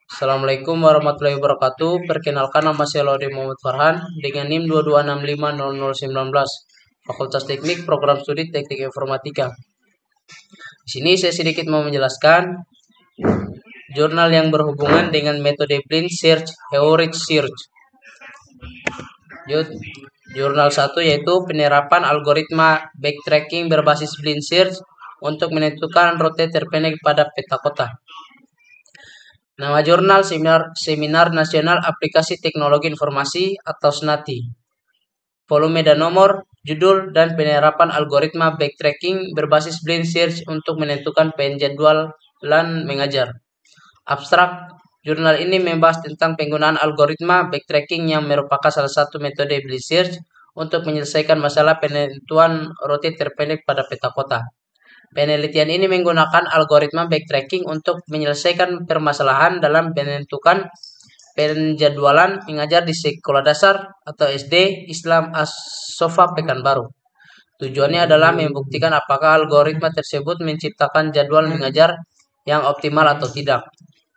Assalamualaikum warahmatullahi wabarakatuh. Perkenalkan, nama saya Laude Muhammad Farhan dengan NIM 22650019, Fakultas Teknik Program Studi Teknik Informatika. Di sini saya sedikit mau menjelaskan jurnal yang berhubungan dengan metode blind search, Heurich search. Jurnal 1 yaitu penerapan algoritma backtracking berbasis blind search untuk menentukan rute terpendek pada peta kota. Nama jurnal Seminar Nasional Aplikasi Teknologi Informasi atau SNATI. Volume dan nomor, judul, dan penerapan algoritma backtracking berbasis blind search untuk menentukan penjadwalan mengajar. Abstrak, jurnal ini membahas tentang penggunaan algoritma backtracking yang merupakan salah satu metode blind search untuk menyelesaikan masalah penentuan rute terpendek pada peta kota. Penelitian ini menggunakan algoritma backtracking untuk menyelesaikan permasalahan dalam menentukan penjadwalan mengajar di sekolah dasar atau SD Islam As-Sofa Pekanbaru. Tujuannya adalah membuktikan apakah algoritma tersebut menciptakan jadwal mengajar yang optimal atau tidak.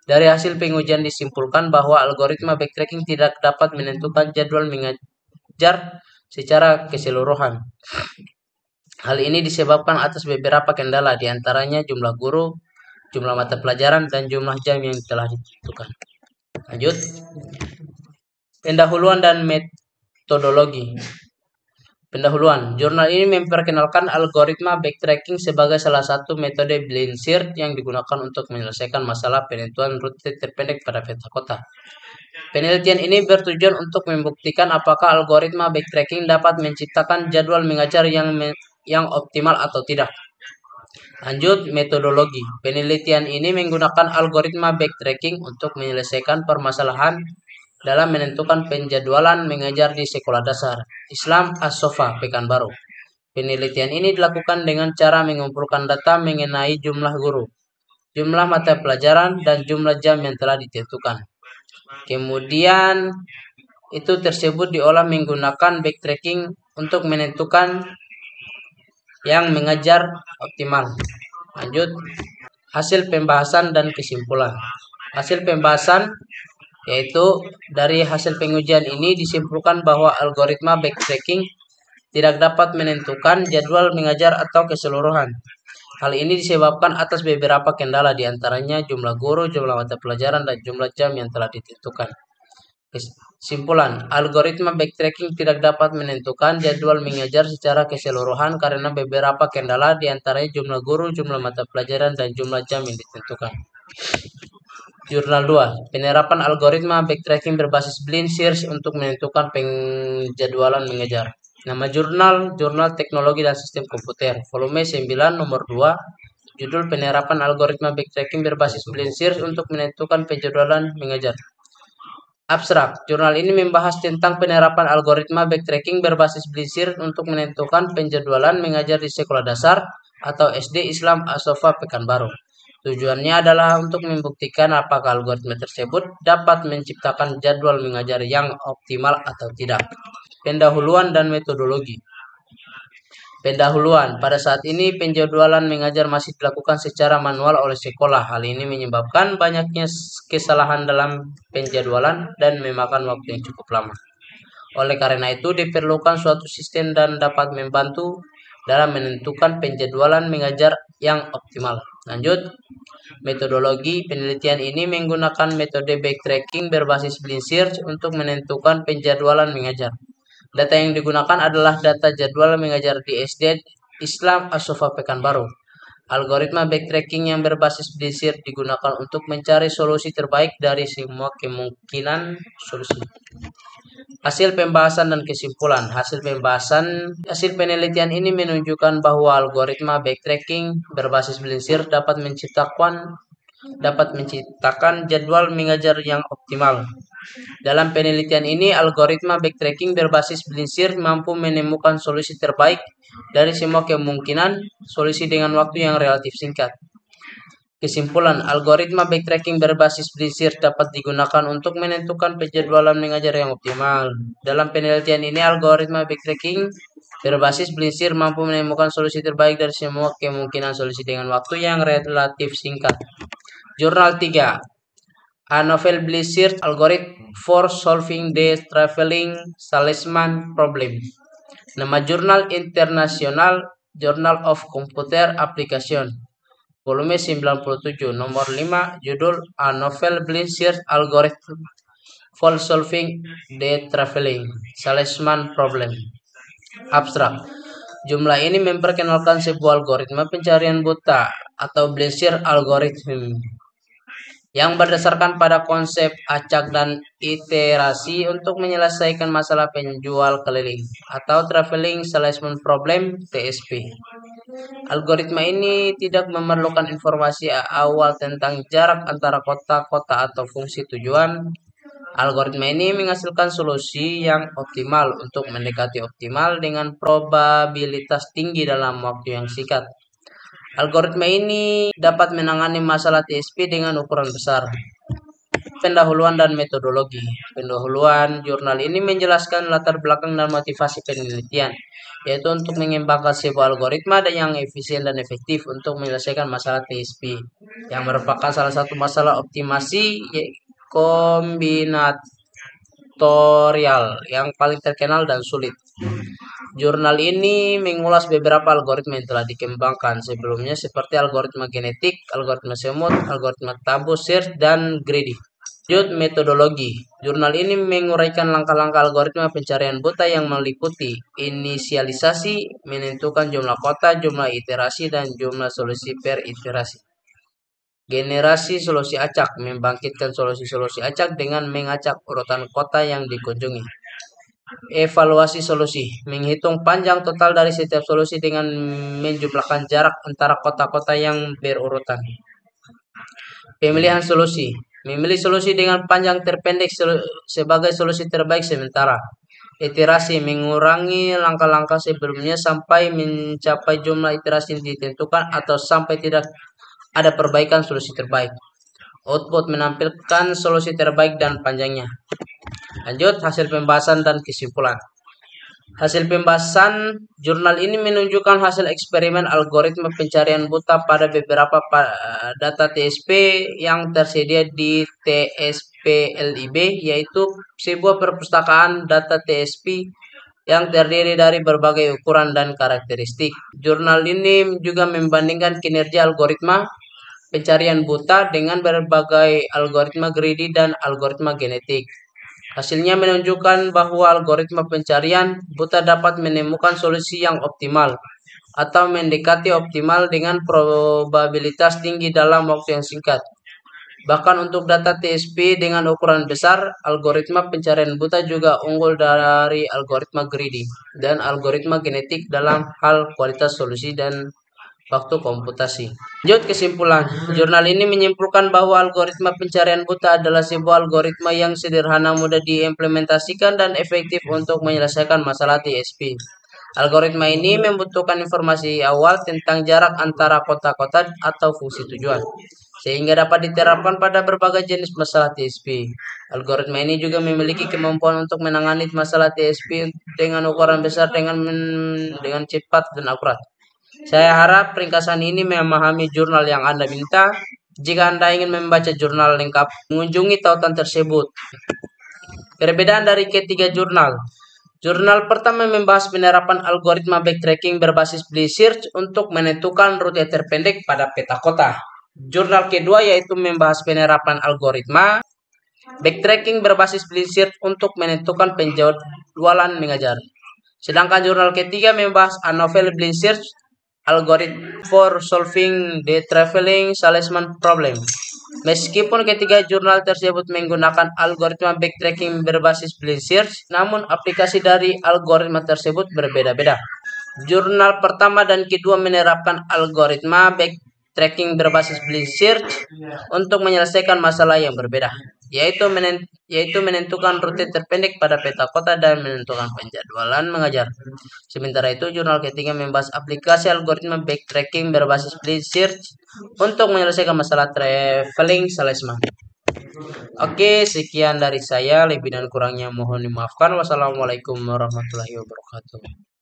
Dari hasil pengujian disimpulkan bahwa algoritma backtracking tidak dapat menentukan jadwal mengajar secara keseluruhan. Hal ini disebabkan atas beberapa kendala, diantaranya jumlah guru, jumlah mata pelajaran, dan jumlah jam yang telah ditentukan. Lanjut. Pendahuluan dan metodologi. Pendahuluan. Jurnal ini memperkenalkan algoritma backtracking sebagai salah satu metode blind search yang digunakan untuk menyelesaikan masalah penentuan rute terpendek pada peta kota. Penelitian ini bertujuan untuk membuktikan apakah algoritma backtracking dapat menciptakan jadwal mengajar yang optimal atau tidak. Lanjut, metodologi. Penelitian ini menggunakan algoritma backtracking untuk menyelesaikan permasalahan dalam menentukan penjadwalan mengajar di sekolah dasar Islam As-Sofa Pekanbaru. Penelitian ini dilakukan dengan cara mengumpulkan data mengenai jumlah guru, jumlah mata pelajaran, dan jumlah jam yang telah ditentukan. Kemudian itu tersebut diolah menggunakan backtracking untuk menentukan yang mengajar optimal. Lanjut, hasil pembahasan dan kesimpulan. Hasil pembahasan yaitu dari hasil pengujian ini disimpulkan bahwa algoritma backtracking tidak dapat menentukan jadwal mengajar atau keseluruhan. Hal ini disebabkan atas beberapa kendala, diantaranya jumlah guru, jumlah mata pelajaran, dan jumlah jam yang telah ditentukan. Kesimpulan, algoritma backtracking tidak dapat menentukan jadwal mengajar secara keseluruhan karena beberapa kendala, diantaranya jumlah guru, jumlah mata pelajaran, dan jumlah jam yang ditentukan. Jurnal 2, penerapan algoritma backtracking berbasis blind search untuk menentukan penjadwalan mengajar. Nama jurnal, Jurnal Teknologi dan Sistem Komputer, volume 9, nomor 2, judul penerapan algoritma backtracking berbasis blind search untuk menentukan penjadwalan mengajar. Abstrak, jurnal ini membahas tentang penerapan algoritma backtracking berbasis blind search untuk menentukan penjadwalan mengajar di sekolah dasar atau SD Islam As-Sofa Pekanbaru. Tujuannya adalah untuk membuktikan apakah algoritma tersebut dapat menciptakan jadwal mengajar yang optimal atau tidak. Pendahuluan dan metodologi. Pendahuluan, pada saat ini penjadwalan mengajar masih dilakukan secara manual oleh sekolah. Hal ini menyebabkan banyaknya kesalahan dalam penjadwalan dan memakan waktu yang cukup lama. Oleh karena itu diperlukan suatu sistem dan dapat membantu dalam menentukan penjadwalan mengajar yang optimal. Lanjut, metodologi. Penelitian ini menggunakan metode backtracking berbasis blind search untuk menentukan penjadwalan mengajar. Data yang digunakan adalah data jadwal mengajar di SD Islam As-Sofa Pekanbaru. Algoritma backtracking yang berbasis blind search digunakan untuk mencari solusi terbaik dari semua kemungkinan solusi. Hasil pembahasan dan kesimpulan. Hasil penelitian ini menunjukkan bahwa algoritma backtracking berbasis blind search dapat menciptakan jadwal mengajar yang optimal. Dalam penelitian ini, algoritma backtracking berbasis blind search mampu menemukan solusi terbaik dari semua kemungkinan solusi dengan waktu yang relatif singkat. Kesimpulan, algoritma backtracking berbasis blind search dapat digunakan untuk menentukan penjadwalan mengajar yang optimal. Dalam penelitian ini, algoritma backtracking berbasis blind search mampu menemukan solusi terbaik dari semua kemungkinan solusi dengan waktu yang relatif singkat. Jurnal 3, A novel Blizzard algorithm for solving the traveling salesman problem. Nama jurnal internasional Journal of Computer Application. Volume 97, nomor 5, judul A Novel Blizzard Algorithm for Solving the Traveling Salesman Problem. Abstrak. Jumlah ini memperkenalkan sebuah algoritma pencarian buta atau Blizzard algorithm yang berdasarkan pada konsep acak dan iterasi untuk menyelesaikan masalah penjual keliling atau traveling salesman problem TSP. Algoritma ini tidak memerlukan informasi awal tentang jarak antara kota-kota atau fungsi tujuan. Algoritma ini menghasilkan solusi yang optimal untuk mendekati optimal dengan probabilitas tinggi dalam waktu yang singkat. Algoritma ini dapat menangani masalah TSP dengan ukuran besar. Pendahuluan dan metodologi. Pendahuluan jurnal ini menjelaskan latar belakang dan motivasi penelitian, yaitu untuk mengembangkan sebuah algoritma yang efisien dan efektif untuk menyelesaikan masalah TSP, yang merupakan salah satu masalah optimasi kombinatorial yang paling terkenal dan sulit. Jurnal ini mengulas beberapa algoritma yang telah dikembangkan sebelumnya seperti algoritma genetik, algoritma semut, algoritma tabu, search, dan greedy. Lanjut metodologi. Jurnal ini menguraikan langkah-langkah algoritma pencarian buta yang meliputi inisialisasi, menentukan jumlah kota, jumlah iterasi, dan jumlah solusi per iterasi. Generasi solusi acak, membangkitkan solusi-solusi acak dengan mengacak urutan kota yang dikunjungi. Evaluasi solusi, menghitung panjang total dari setiap solusi dengan menjumlahkan jarak antara kota-kota yang berurutan. Pemilihan solusi, memilih solusi dengan panjang terpendek sebagai solusi terbaik sementara. Iterasi, mengurangi langkah-langkah sebelumnya sampai mencapai jumlah iterasi yang ditentukan atau sampai tidak ada perbaikan solusi terbaik. Output, menampilkan solusi terbaik dan panjangnya. Lanjut, hasil pembahasan dan kesimpulan. Hasil pembahasan jurnal ini menunjukkan hasil eksperimen algoritma pencarian buta pada beberapa data TSP yang tersedia di TSPLIB, yaitu sebuah perpustakaan data TSP yang terdiri dari berbagai ukuran dan karakteristik. Jurnal ini juga membandingkan kinerja algoritma pencarian buta dengan berbagai algoritma greedy dan algoritma genetik. Hasilnya menunjukkan bahwa algoritma pencarian buta dapat menemukan solusi yang optimal atau mendekati optimal dengan probabilitas tinggi dalam waktu yang singkat. Bahkan untuk data TSP dengan ukuran besar, algoritma pencarian buta juga unggul dari algoritma greedy dan algoritma genetik dalam hal kualitas solusi dan waktu komputasi. Lanjut kesimpulan. Jurnal ini menyimpulkan bahwa algoritma pencarian buta adalah sebuah algoritma yang sederhana, mudah diimplementasikan, dan efektif untuk menyelesaikan masalah TSP. Algoritma ini membutuhkan informasi awal tentang jarak antara kota-kota atau fungsi tujuan, sehingga dapat diterapkan pada berbagai jenis masalah TSP. Algoritma ini juga memiliki kemampuan untuk menangani masalah TSP dengan ukuran besar dengan cepat dan akurat. Saya harap ringkasan ini memahami jurnal yang Anda minta. Jika Anda ingin membaca jurnal lengkap, mengunjungi tautan tersebut. Perbedaan dari ketiga jurnal. Jurnal pertama membahas penerapan algoritma backtracking berbasis Blizzard untuk menentukan rute terpendek pada peta kota. Jurnal kedua yaitu membahas penerapan algoritma backtracking berbasis Blizzard untuk menentukan penjadwalan mengajar. Sedangkan jurnal ketiga membahas A Novel Blizzard Algorithm for Solving the Traveling Salesman Problem. Meskipun ketiga jurnal tersebut menggunakan algoritma backtracking berbasis Blizzard, namun aplikasi dari algoritma tersebut berbeda-beda. Jurnal pertama dan kedua menerapkan algoritma backtracking berbasis Blizzard untuk menyelesaikan masalah yang berbeda, yaitu menentukan rute terpendek pada peta kota dan menentukan penjadwalan mengajar. Sementara itu, jurnal ketiga membahas aplikasi algoritma backtracking berbasis Blizzard untuk menyelesaikan masalah traveling salesman. Oke, sekian dari saya. Lebih dan kurangnya mohon dimaafkan. Wassalamualaikum warahmatullahi wabarakatuh.